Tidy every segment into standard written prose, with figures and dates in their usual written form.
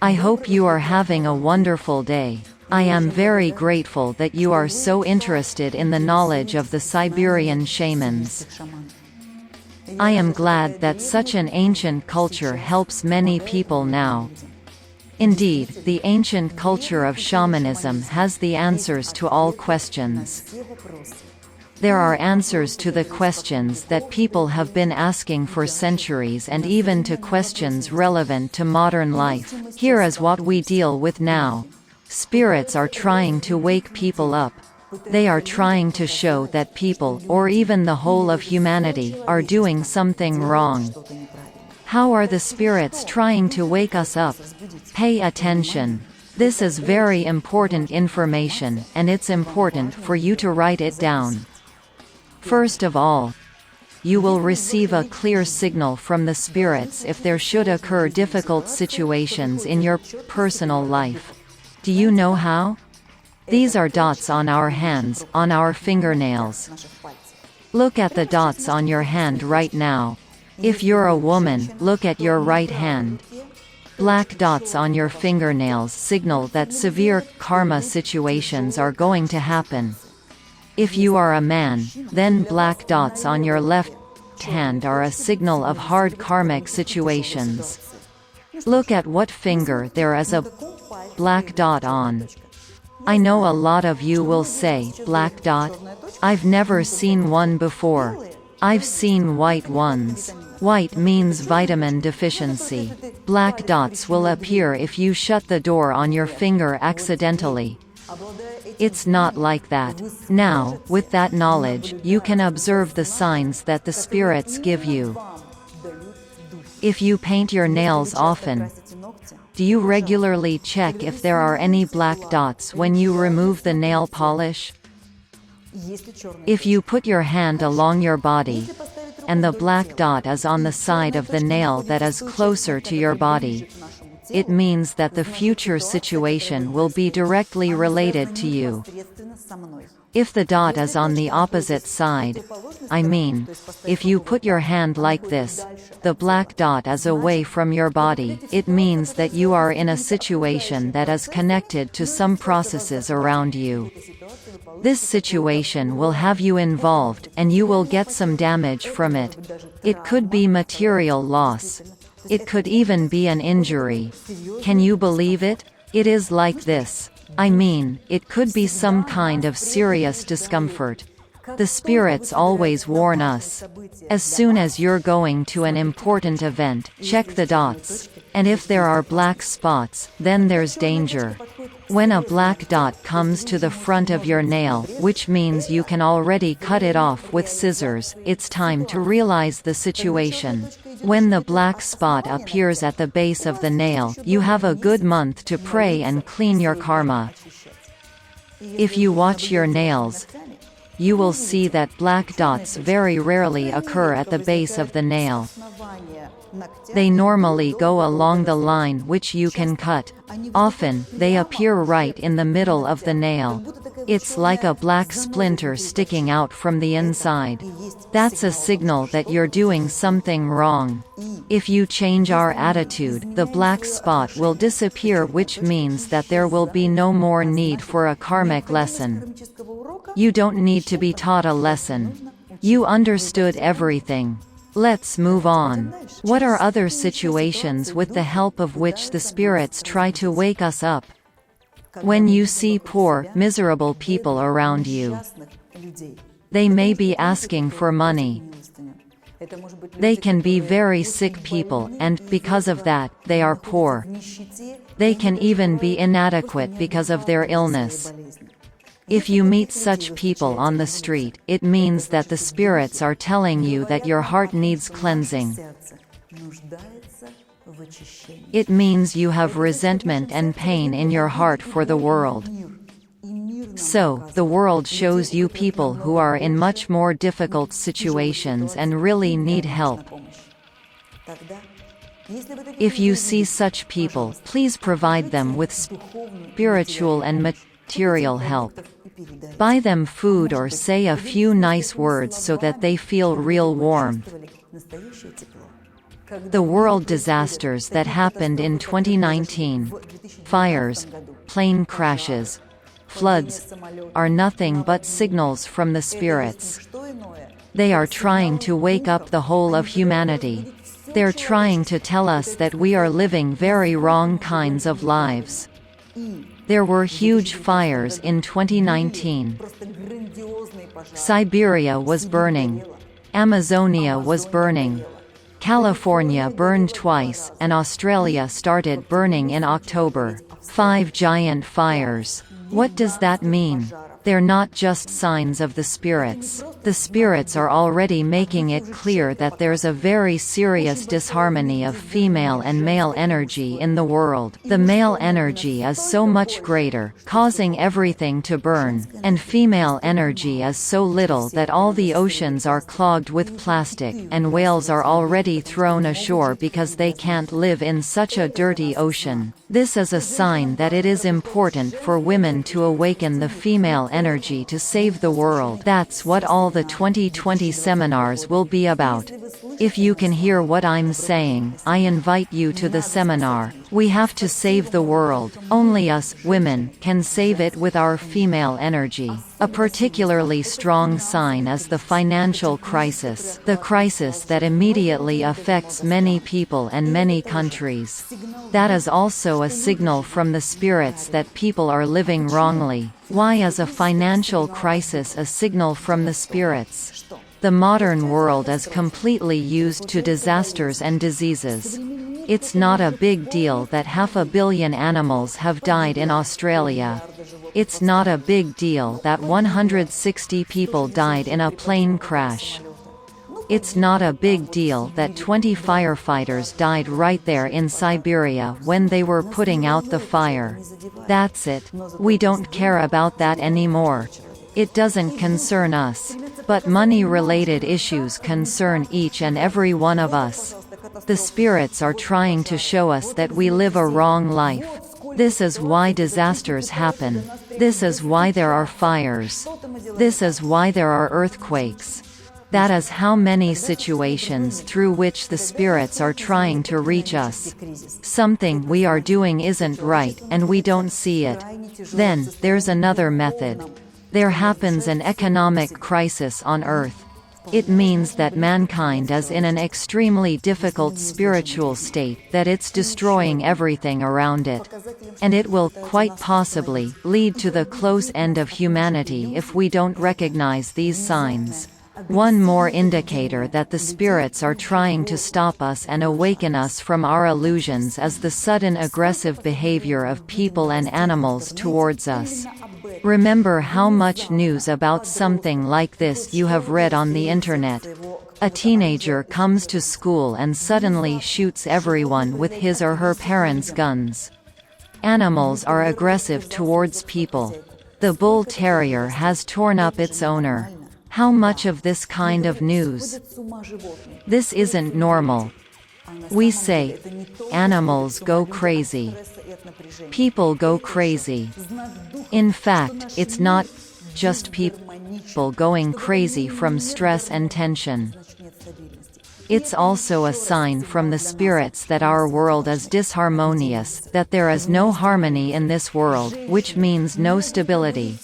I hope you are having a wonderful day. I am very grateful that you are so interested in the knowledge of the Siberian shamans. I am glad that such an ancient culture helps many people now. Indeed, the ancient culture of shamanism has the answers to all questions. There are answers to the questions that people have been asking for centuries and even to questions relevant to modern life. Here is what we deal with now. Spirits are trying to wake people up. They are trying to show that people, or even the whole of humanity, are doing something wrong. How are the spirits trying to wake us up? Pay attention. This is very important information, and it's important for you to write it down. First of all, you will receive a clear signal from the spirits if there should occur difficult situations in your personal life. Do you know how? These are dots on our hands, on our fingernails. Look at the dots on your hand right now. If you're a woman, look at your right hand. Black dots on your fingernails signal that severe karma situations are going to happen. If you are a man, then black dots on your left hand are a signal of hard karmic situations. Look at what finger there is a black dot on. I know a lot of you will say, black dot? I've never seen one before. I've seen white ones. White means vitamin deficiency. Black dots will appear if you shut the door on your finger accidentally. It's not like that. Now, with that knowledge, you can observe the signs that the spirits give you. If you paint your nails often, do you regularly check if there are any black dots when you remove the nail polish? If you put your hand along your body, and the black dot is on the side of the nail that is closer to your body, it means that the future situation will be directly related to you. If the dot is on the opposite side, I mean, if you put your hand like this, the black dot is away from your body, it means that you are in a situation that is connected to some processes around you. This situation will have you involved, and you will get some damage from it. It could be material loss. It could even be an injury. Can you believe it? It is like this. I mean, it could be some kind of serious discomfort. The spirits always warn us. As soon as you're going to an important event, check the dots. And if there are black spots, then there's danger. When a black dot comes to the front of your nail, which means you can already cut it off with scissors, it's time to realize the situation. When the black spot appears at the base of the nail, you have a good month to pray and clean your karma. If you watch your nails, you will see that black dots very rarely occur at the base of the nail. They normally go along the line which you can cut. Often, they appear right in the middle of the nail. It's like a black splinter sticking out from the inside. That's a signal that you're doing something wrong. If you change our attitude, the black spot will disappear, which means that there will be no more need for a karmic lesson. You don't need to be taught a lesson. You understood everything. Let's move on. What are other situations with the help of which the spirits try to wake us up? When you see poor, miserable people around you, they may be asking for money. They can be very sick people, and, because of that, they are poor. They can even be inadequate because of their illness. If you meet such people on the street, it means that the spirits are telling you that your heart needs cleansing. It means you have resentment and pain in your heart for the world. So, the world shows you people who are in much more difficult situations and really need help. If you see such people, please provide them with spiritual and material help. Buy them food or say a few nice words so that they feel real warmth. The world disasters that happened in 2019, fires, plane crashes, floods, are nothing but signals from the spirits. They are trying to wake up the whole of humanity. They're trying to tell us that we are living very wrong kinds of lives. There were huge fires in 2019. Siberia was burning. Amazonia was burning. California burned twice, and Australia started burning in October. 5 giant fires. What does that mean? They're not just signs of the spirits. The spirits are already making it clear that there's a very serious disharmony of female and male energy in the world. The male energy is so much greater, causing everything to burn, and female energy is so little that all the oceans are clogged with plastic, and whales are already thrown ashore because they can't live in such a dirty ocean. This is a sign that it is important for women to awaken the female energy to save the world. That's what all the 2020 seminars will be about. If you can hear what I'm saying, I invite you to the seminar. We have to save the world. Only us, women, can save it with our female energy. A particularly strong sign is the financial crisis, the crisis that immediately affects many people and many countries. That is also a signal from the spirits that people are living wrongly. Why is a financial crisis a signal from the spirits? The modern world is completely used to disasters and diseases. It's not a big deal that 500 million animals have died in Australia. It's not a big deal that 160 people died in a plane crash. It's not a big deal that 20 firefighters died right there in Siberia when they were putting out the fire. That's it. We don't care about that anymore. It doesn't concern us. But money-related issues concern each and every one of us. The spirits are trying to show us that we live a wrong life. This is why disasters happen. This is why there are fires. This is why there are earthquakes. That is how many situations through which the spirits are trying to reach us. Something we are doing isn't right, and we don't see it. Then, there's another method. There happens an economic crisis on Earth. It means that mankind is in an extremely difficult spiritual state, that it's destroying everything around it. And it will, quite possibly, lead to the close end of humanity if we don't recognize these signs. One more indicator that the spirits are trying to stop us and awaken us from our illusions is the sudden aggressive behavior of people and animals towards us. Remember how much news about something like this you have read on the internet. A teenager comes to school and suddenly shoots everyone with his or her parents' guns. Animals are aggressive towards people. The bull terrier has torn up its owner. How much of this kind of news? This isn't normal. We say, animals go crazy. People go crazy. In fact, it's not just people going crazy from stress and tension. It's also a sign from the spirits that our world is disharmonious, that there is no harmony in this world, which means no stability.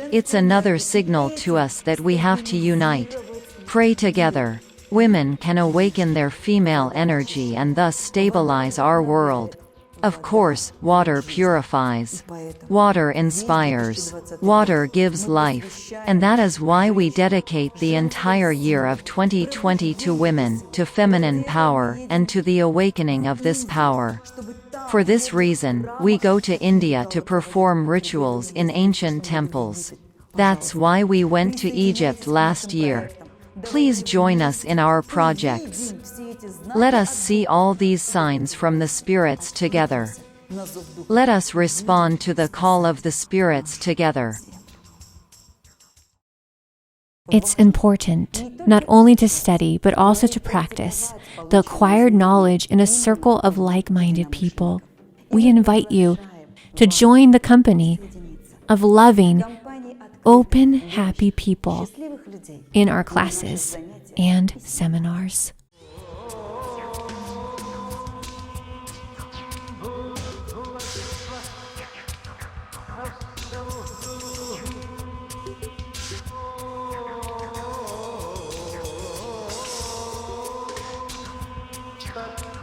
It's another signal to us that we have to unite. Pray together. Women can awaken their female energy and thus stabilize our world. Of course, water purifies. Water inspires. Water gives life. And that is why we dedicate the entire year of 2020 to women, to feminine power, and to the awakening of this power. For this reason, we go to India to perform rituals in ancient temples. That's why we went to Egypt last year. Please join us in our projects. Let us see all these signs from the spirits together. Let us respond to the call of the spirits together. It's important, not only to study, but also to practice the acquired knowledge in a circle of like-minded people. We invite you to join the company of loving, open, happy people in our classes and seminars. Thank